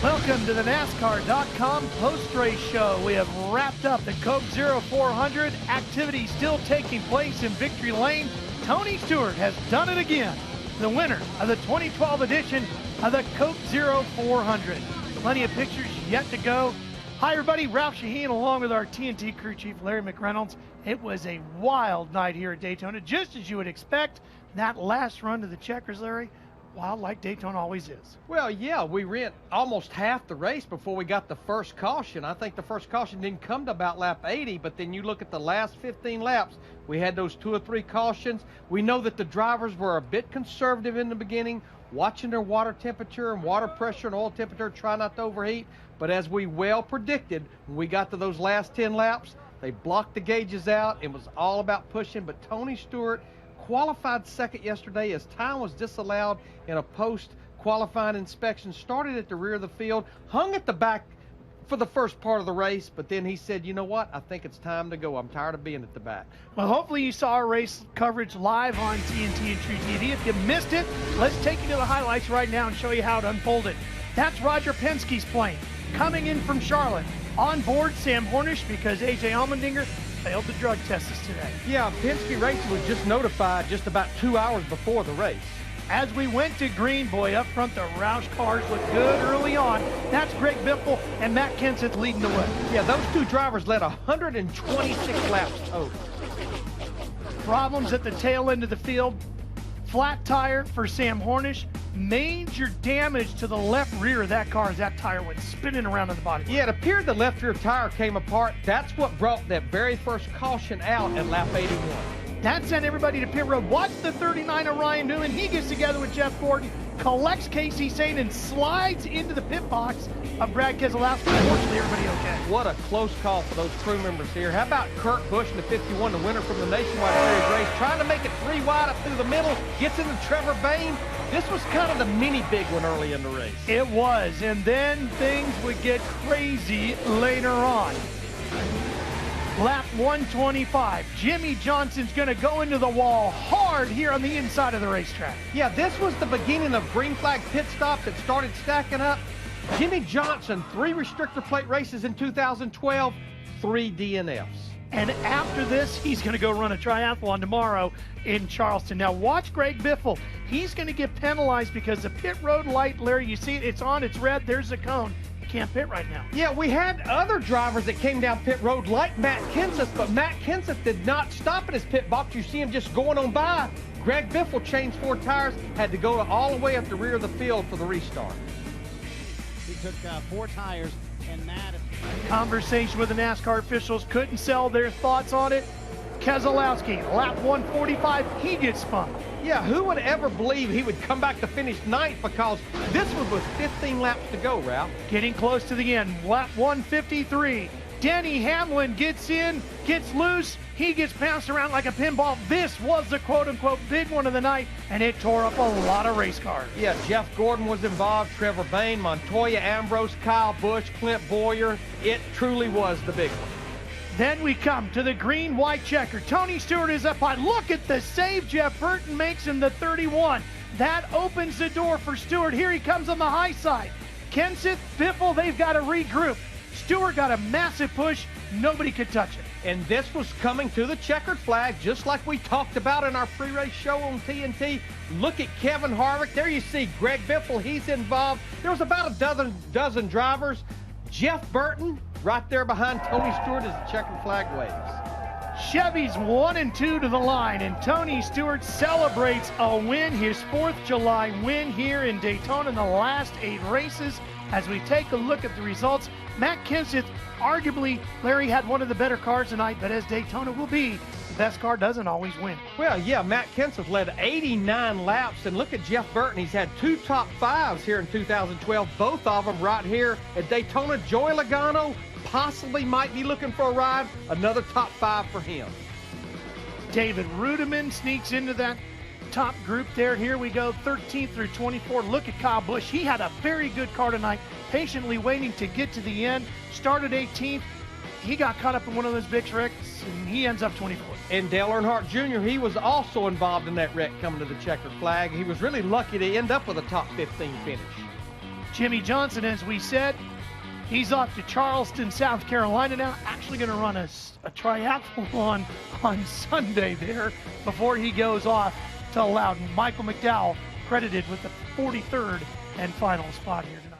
Welcome to the NASCAR.com post-race show. We have wrapped up the Coke 0400. Activity still taking place in Victory Lane. Tony Stewart has done it again. The winner of the 2012 edition of the Coke 0400. Plenty of pictures yet to go. Hi everybody, Ralph Sheheen along with our TNT crew chief Larry McReynolds. It was a wild night here at Daytona, just as you would expect. That last run to the checkers, Larry, wild like Daytona always is. Well, yeah, we ran almost half the race before we got the first caution. I think the first caution didn't come to about lap 80, but then you look at the last 15 laps, we had those 2 or 3 cautions. We know that the drivers were a bit conservative in the beginning, watching their water temperature and water pressure and oil temperature, try not to overheat. But as we well predicted, when we got to those last 10 laps, they blocked the gauges out. It was all about pushing, but Tony Stewart qualified second yesterday as time was disallowed in a post-qualifying inspection. Started at the rear of the field, hung at the back for the first part of the race, but then he said, you know what, I think it's time to go. I'm tired of being at the back. Well, hopefully you saw our race coverage live on TNT and True TV. If you missed it, let's take you to the highlights right now and show you how it unfolded. That's Roger Penske's plane coming in from Charlotte. On board Sam Hornish because A.J. Allmendinger failed the drug test us today. Yeah, Penske Racing was just notified just about 2 hours before the race. As we went to green, boy, up front, the Roush cars looked good early on. That's Greg Biffle and Matt Kenseth leading the way. Yeah, those 2 drivers led 126 laps total. Problems at the tail end of the field. Flat tire for Sam Hornish. Major damage to the left rear of that car as that tire went spinning around in the body. Yeah, it appeared the left rear tire came apart. That's what brought that very first caution out at lap 81. That sent everybody to pit road. Watch the 39 of Ryan Newman. He gets together with Jeff Gordon, collects Casey Sane, and slides into the pit box of Brad Keselowski. Fortunately, everybody okay. What a close call for those crew members here. How about Kurt Busch in the 51, the winner from the Nationwide Series race, trying to make it 3 wide up through the middle, gets into Trevor Bayne. This was kind of the mini big one early in the race. It was, and then things would get crazy later on. Lap 125, Jimmy Johnson's going to go into the wall hard here on the inside of the racetrack. Yeah, this was the beginning of green flag pit stop that started stacking up. Jimmy Johnson, 3 restrictor plate races in 2012, 3 DNFs. And after this, he's going to go run a triathlon tomorrow in Charleston. Now watch Greg Biffle. He's going to get penalized because the pit road light, Larry, you see it, it's on, it's red, there's the cone. Can't pit right now. Yeah, we had other drivers that came down pit road like Matt Kenseth, but Matt Kenseth did not stop at his pit box. You see him just going on by. Greg Biffle changed 4 tires, had to go all the way up the rear of the field for the restart. He took 4 tires, and that... Conversation with the NASCAR officials, couldn't sell their thoughts on it. Keselowski, lap 145, he gets spun. Yeah, who would ever believe he would come back to finish 9th, because this one was 15 laps to go, Ralph. Getting close to the end, lap 153. Denny Hamlin gets in, gets loose, he gets bounced around like a pinball. This was the quote-unquote big one of the night, and it tore up a lot of race cars. Yeah, Jeff Gordon was involved, Trevor Bayne, Montoya Ambrose, Kyle Busch, Clint Boyer. It truly was the big one. Then we come to the green-white checker. Tony Stewart is up high. Look at the save Jeff Burton makes in the 31. That opens the door for Stewart. Here he comes on the high side. Kenseth, Biffle, they've got to regroup. Stewart got a massive push. Nobody could touch it. And this was coming to the checkered flag, just like we talked about in our pre-race show on TNT. Look at Kevin Harvick. There you see Greg Biffle. He's involved. There was about a dozen drivers. Jeff Burton right there behind Tony Stewart as the checkered flag waves. Chevy's 1 and 2 to the line, and Tony Stewart celebrates a win, his 4th July win here in Daytona in the last 8 races. As we take a look at the results, Matt Kenseth, arguably, Larry had one of the better cars tonight, but as Daytona will be, the best car doesn't always win. Well, yeah, Matt Kenseth led 89 laps, and look at Jeff Burton. He's had 2 top 5s here in 2012, both of them right here at Daytona. Joey Logano possibly might be looking for a ride, another top 5 for him. David Rudiman sneaks into that top group there. Here we go, 13th through 24. Look at Kyle Busch. He had a very good car tonight, patiently waiting to get to the end. Started 18th. He got caught up in one of those big wrecks, and he ends up 24th. And Dale Earnhardt Jr., he was also involved in that wreck coming to the checkered flag. He was really lucky to end up with a top 15 finish. Jimmy Johnson, as we said, he's off to Charleston, South Carolina now. Actually going to run a triathlon on Sunday there before he goes off to Loudon. Michael McDowell credited with the 43rd and final spot here tonight.